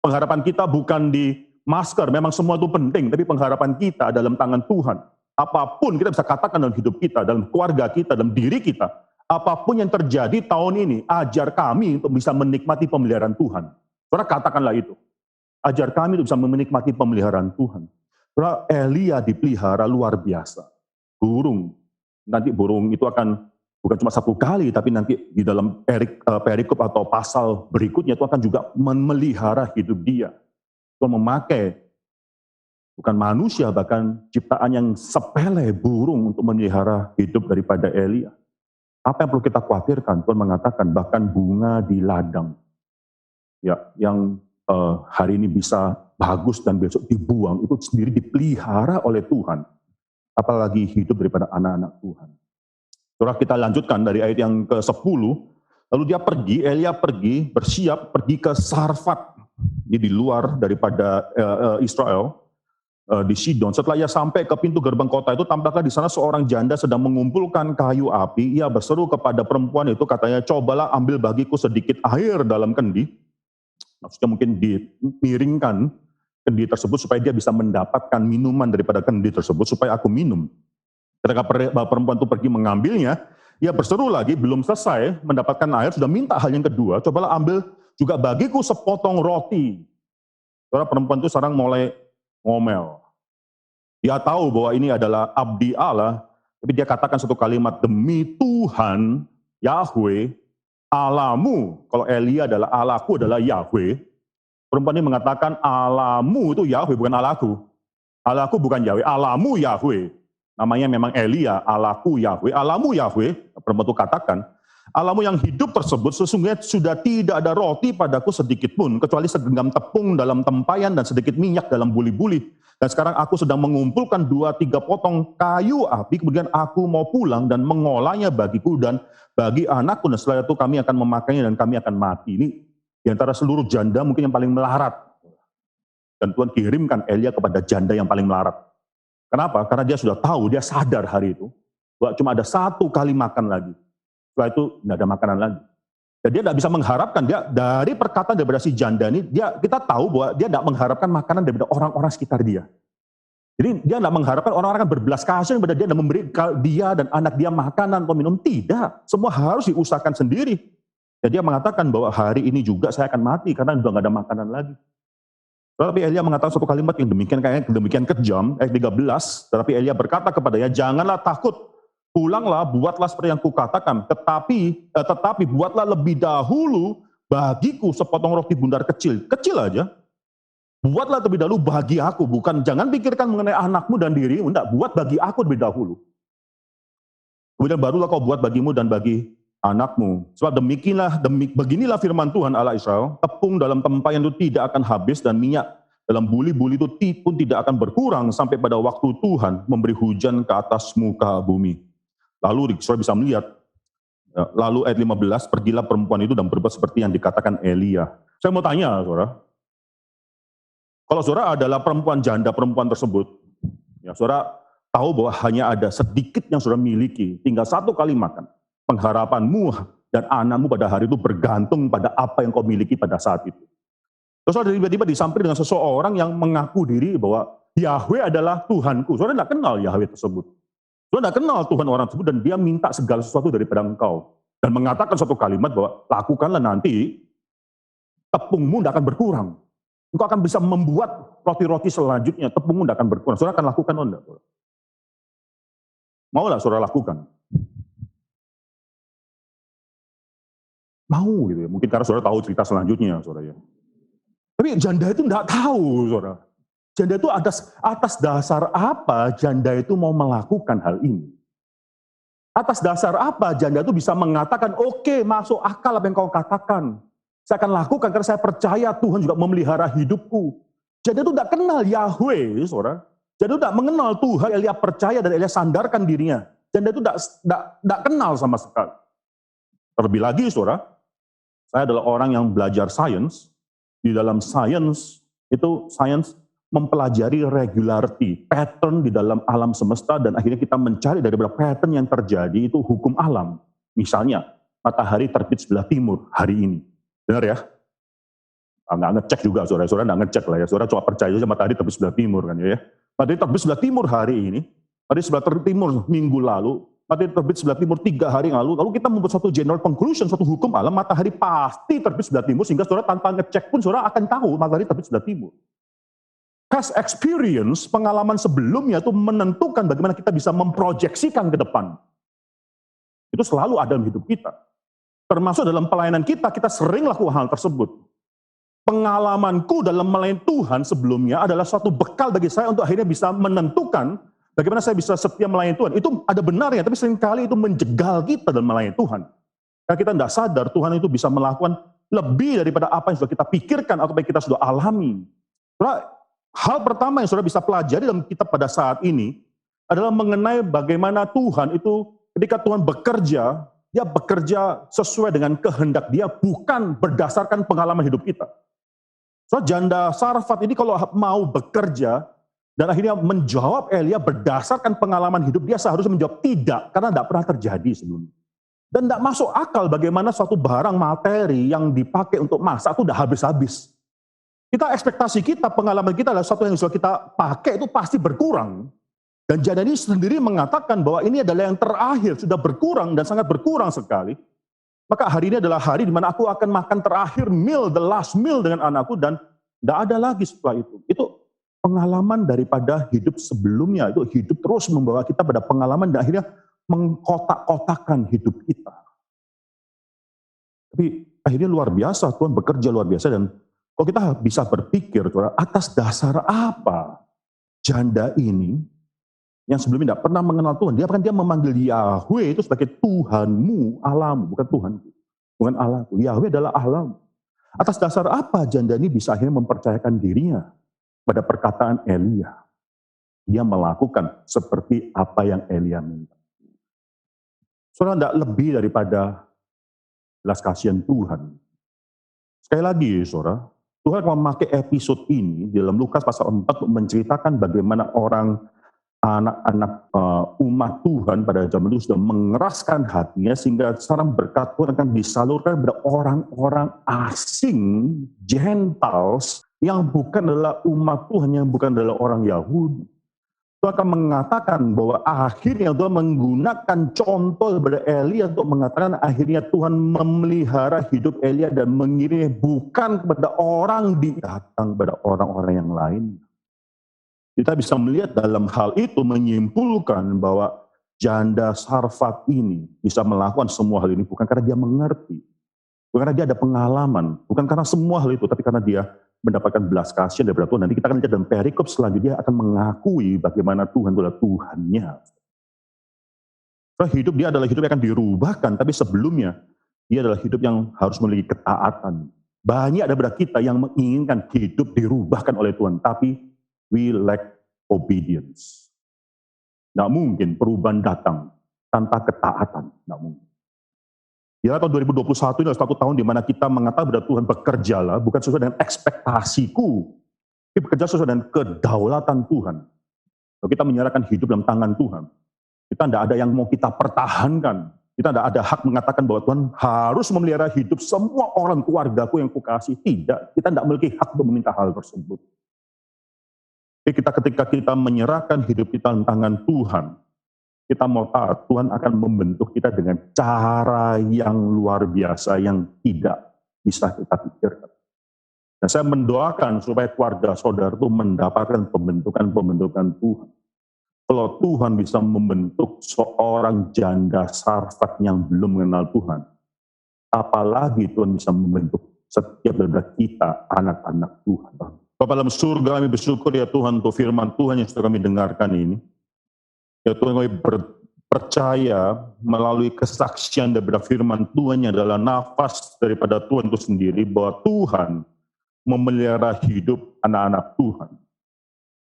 Pengharapan kita bukan di masker, memang semua itu penting, tapi pengharapan kita dalam tangan Tuhan. Apapun kita bisa katakan dalam hidup kita, dalam keluarga kita, dalam diri kita, apapun yang terjadi tahun ini, ajar kami untuk bisa menikmati pemeliharaan Tuhan. Saudara, katakanlah itu. Ajar kami untuk bisa menikmati pemeliharaan Tuhan. Saudara, Elia dipelihara luar biasa. Nanti burung itu akan bukan cuma 1 kali, tapi nanti di dalam perikop atau pasal berikutnya itu akan juga memelihara hidup dia. Tuhan memakai bukan manusia, bahkan ciptaan yang sepele, burung, untuk memelihara hidup daripada Elia. Apa yang perlu kita khawatirkan? Tuhan mengatakan bahkan bunga di ladang ya, yang hari ini bisa bagus dan besok dibuang, itu sendiri dipelihara oleh Tuhan. Apalagi hidup daripada anak-anak Tuhan. Saudara, kita lanjutkan dari ayat yang ke-10. Lalu Elia pergi, bersiap, pergi ke Sarfat. Ini di luar daripada Israel, di Sidon. Setelah ia sampai ke pintu gerbang kota itu, tampaklah di sana seorang janda sedang mengumpulkan kayu api. Ia berseru kepada perempuan itu, katanya, cobalah ambil bagiku sedikit air dalam kendi. Maksudnya mungkin dimiringkan kendi tersebut supaya dia bisa mendapatkan minuman daripada kendi tersebut, supaya aku minum. Ketika perempuan itu pergi mengambilnya, ia berseru lagi, belum selesai mendapatkan air, sudah minta hal yang kedua, cobalah ambil juga bagiku sepotong roti. Saudara, perempuan itu sekarang mulai ngomel. Dia tahu bahwa ini adalah abdi Allah, tapi dia katakan satu kalimat, demi Tuhan, Yahweh, Allahmu. Kalau Elia adalah Allahku adalah Yahweh, perempuan ini mengatakan Allahmu itu Yahweh, bukan Allahku. Allahku bukan Yahweh, Allahmu Yahweh. Namanya memang Elia, Allahku Yahweh, Allahmu Yahweh. Perempuan itu katakan, Allahmu yang hidup tersebut sesungguhnya sudah tidak ada roti padaku sedikit pun, kecuali segenggam tepung dalam tempayan dan sedikit minyak dalam buli-buli. Dan sekarang aku sedang mengumpulkan 2-3 potong kayu api, kemudian aku mau pulang dan mengolahnya bagiku dan bagi anakku, dan setelah itu kami akan memakainya dan kami akan mati. Ini di antara seluruh janda mungkin yang paling melarat. Dan Tuhan kirimkan Elia kepada janda yang paling melarat. Kenapa? Karena dia sudah tahu, dia sadar hari itu, bahwa cuma ada 1 kali makan lagi. Setelah itu tidak ada makanan lagi. Dan dia tidak bisa mengharapkan, dia dari perkataan daripada si janda ini, kita tahu bahwa dia tidak mengharapkan makanan daripada orang-orang sekitar dia. Jadi dia tidak mengharapkan orang-orang akan berbelas kasihan kepada dia dan memberi dia dan anak dia makanan atau minum. Tidak, semua harus diusahakan sendiri. Dan dia mengatakan bahwa hari ini juga saya akan mati karena sudah tidak ada makanan lagi. Tetapi Elia mengatakan satu kalimat yang demikian kejam, ayat 13, tetapi Elia berkata kepadanya, janganlah takut, pulanglah, buatlah seperti yang kukatakan, tetapi buatlah lebih dahulu bagiku sepotong roti bundar kecil aja. Buatlah terlebih dahulu bagi aku, jangan pikirkan mengenai anakmu dan dirimu, enggak, buat bagi aku lebih dahulu. Kemudian barulah kau buat bagimu dan bagi anakmu. Sebab beginilah firman Tuhan Allah Israel, tepung dalam tempayan itu tidak akan habis dan minyak dalam buli-buli itu pun tidak akan berkurang sampai pada waktu Tuhan memberi hujan ke atas muka bumi. Lalu saudara bisa melihat, lalu ayat 15, pergilah perempuan itu dan berbuat seperti yang dikatakan Elia. Saya mau tanya saudara, kalau saudara adalah perempuan janda perempuan tersebut, ya saudara tahu bahwa hanya ada sedikit yang saudara miliki, tinggal 1 kali makan. Pengharapanmu dan anakmu pada hari itu bergantung pada apa yang kau miliki pada saat itu. Terus saudara tiba-tiba disampaikan dengan seseorang yang mengaku diri bahwa Yahweh adalah Tuhanku. Saudara tidak kenal Yahweh tersebut. Saudara tidak kenal Tuhan orang tersebut dan dia minta segala sesuatu daripada engkau. Dan mengatakan satu kalimat bahwa lakukanlah nanti tepungmu tidak akan berkurang. Engkau akan bisa membuat roti-roti selanjutnya, tepungmu tidak akan berkurang. Saudara akan lakukan atau tidak? Maulah saudara lakukan? Mau gitu ya, mungkin karena saudara tahu cerita selanjutnya saudara ya. Tapi janda itu tidak tahu saudara. Janda itu atas dasar apa janda itu mau melakukan hal ini? Atas dasar apa janda itu bisa mengatakan, oke, masuk akal apa yang kau katakan. Saya akan lakukan karena saya percaya Tuhan juga memelihara hidupku. Janda itu tidak kenal Yahweh saudara. Janda itu tidak mengenal Tuhan, Elia percaya dan Elia sandarkan dirinya. Janda itu tidak kenal sama sekali. Terlebih lagi saudara, saya adalah orang yang belajar sains. Di dalam sains, itu sains mempelajari regularity, pattern di dalam alam semesta, dan akhirnya kita mencari daripada pattern yang terjadi itu hukum alam. Misalnya, matahari terbit sebelah timur hari ini. Benar ya? Nggak ngecek juga, saudara nggak ngecek lah ya. Saudara cuma percaya saja matahari terbit sebelah timur kan ya. Matahari terbit sebelah timur hari ini, matahari sebelah timur minggu lalu, matahari terbit sebelah timur 3 hari yang lalu kita membuat satu general conclusion, satu hukum alam, matahari pasti terbit sebelah timur, sehingga saudara tanpa ngecek pun saudara akan tahu matahari terbit sebelah timur. Past experience, pengalaman sebelumnya itu menentukan bagaimana kita bisa memproyeksikan ke depan. Itu selalu ada dalam hidup kita. Termasuk dalam pelayanan kita sering lakukan hal tersebut. Pengalamanku dalam melayani Tuhan sebelumnya adalah suatu bekal bagi saya untuk akhirnya bisa menentukan bagaimana saya bisa setia melayani Tuhan. Itu ada benarnya, tapi seringkali itu menjegal kita dalam melayani Tuhan. Karena kita tidak sadar Tuhan itu bisa melakukan lebih daripada apa yang sudah kita pikirkan atau apa yang kita sudah alami. Karena hal pertama yang sudah bisa pelajari dalam kitab pada saat ini adalah mengenai bagaimana Tuhan itu ketika Tuhan bekerja, dia bekerja sesuai dengan kehendak dia, bukan berdasarkan pengalaman hidup kita. So, janda Sarfat ini kalau mau bekerja, dan akhirnya menjawab Elia berdasarkan pengalaman hidup, dia seharusnya menjawab tidak, karena tidak pernah terjadi sebelumnya. Dan tidak masuk akal bagaimana suatu barang materi yang dipakai untuk masak itu sudah habis-habis. Ekspektasi kita, pengalaman kita adalah sesuatu yang sudah kita pakai itu pasti berkurang. Dan janda ini sendiri mengatakan bahwa ini adalah yang terakhir, sudah berkurang dan sangat berkurang sekali. Maka hari ini adalah hari di mana aku akan makan terakhir meal, the last meal dengan anakku, dan tidak ada lagi setelah itu. Itu pengalaman daripada hidup sebelumnya, itu hidup terus membawa kita pada pengalaman dan akhirnya mengkotak-kotakan hidup kita. Tapi akhirnya luar biasa, Tuhan bekerja luar biasa, dan kalau kita bisa berpikir, atas dasar apa janda ini yang sebelumnya tidak pernah mengenal Tuhan, dia memanggil Yahweh itu sebagai Tuhanmu, Allahmu, bukan Tuhanku, bukan Allahku. Yahweh adalah Allahmu. Atas dasar apa janda ini bisa akhirnya mempercayakan dirinya pada perkataan Elia? Dia melakukan seperti apa yang Elia minta. Saudara, tidak lebih daripada belas kasihan Tuhan. Sekali lagi, saudara, Tuhan memakai episode ini di dalam Lukas pasal 4 untuk menceritakan bagaimana anak-anak umat Tuhan pada zaman itu sudah mengeraskan hatinya sehingga sekarang berkat Tuhan akan disalurkan kepada orang-orang asing, Gentiles, yang bukan adalah umat Tuhan, yang bukan adalah orang Yahudi. Tuhan akan mengatakan bahwa akhirnya Tuhan menggunakan contoh daripada Elia untuk mengatakan akhirnya Tuhan memelihara hidup Elia dan mengirimnya bukan kepada orang, datang kepada orang-orang yang lain. Kita bisa melihat dalam hal itu menyimpulkan bahwa janda Sarfat ini bisa melakukan semua hal ini bukan karena dia mengerti, bukan karena dia ada pengalaman, bukan karena semua hal itu, tapi karena dia mendapatkan belas kasihan daripada Tuhan. Nanti kita akan lihat dalam perikop selanjutnya dia akan mengakui bagaimana Tuhan adalah Tuhannya. Hidup dia adalah hidup yang akan dirubahkan, tapi sebelumnya dia adalah hidup yang harus memiliki ketaatan. Banyak daripada kita yang menginginkan hidup dirubahkan oleh Tuhan, tapi we lack obedience. Tidak mungkin perubahan datang tanpa ketaatan, tidak mungkin. Ya, tahun 2021 ini adalah satu tahun di mana kita mengatakan bahwa Tuhan bekerjalah bukan sesuai dengan ekspektasiku, tapi bekerja sesuai dengan kedaulatan Tuhan. Kalau kita menyerahkan hidup dalam tangan Tuhan, kita tidak ada yang mau kita pertahankan. Kita tidak ada hak mengatakan bahwa Tuhan harus memelihara hidup semua orang keluargaku yang kukasih. Tidak, kita tidak memiliki hak untuk meminta hal tersebut. Tapi ketika kita menyerahkan hidup kita dalam tangan Tuhan, kita mau tahu Tuhan akan membentuk kita dengan cara yang luar biasa yang tidak bisa kita pikirkan. Dan saya mendoakan supaya keluarga saudara itu mendapatkan pembentukan Tuhan. Kalau Tuhan bisa membentuk seorang janda Sarfat yang belum mengenal Tuhan, apalagi Tuhan bisa membentuk setiap dari kita, anak-anak Tuhan. Bapak dalam surga, kami bersyukur ya Tuhan untuk firman Tuhan yang sudah kami dengarkan ini. Ya Tuhan, kami percaya melalui kesaksian daripada firman Tuhan yang adalah nafas daripada Tuhan itu sendiri, bahwa Tuhan memelihara hidup anak-anak Tuhan.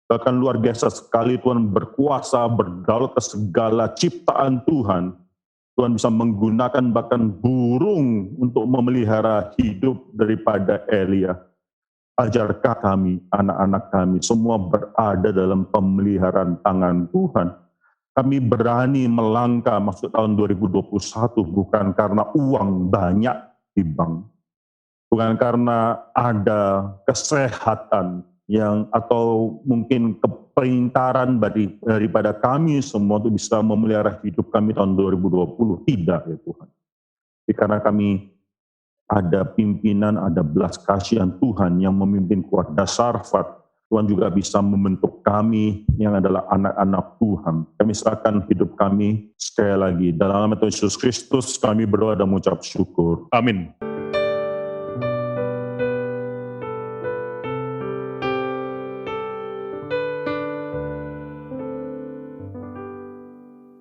Bahkan luar biasa sekali Tuhan berkuasa, berdaulat atas segala ciptaan Tuhan. Tuhan bisa menggunakan bahkan burung untuk memelihara hidup daripada Elia. Ajarkah kami, anak-anak kami, semua berada dalam pemeliharaan tangan Tuhan. Kami berani melangkah masuk tahun 2021 bukan karena uang banyak di bank, bukan karena ada kesehatan atau mungkin kepintaran daripada kami semua untuk bisa memelihara hidup kami tahun 2020. Tidak ya Tuhan. Tapi karena kami ada pimpinan, ada belas kasihan Tuhan yang memimpin keluarga Sarfat, Tuhan juga bisa membentuk kami yang adalah anak-anak Tuhan. Kami serahkan hidup kami sekali lagi. Dalam nama Tuhan Yesus Kristus kami berdoa dan mengucap syukur. Amin.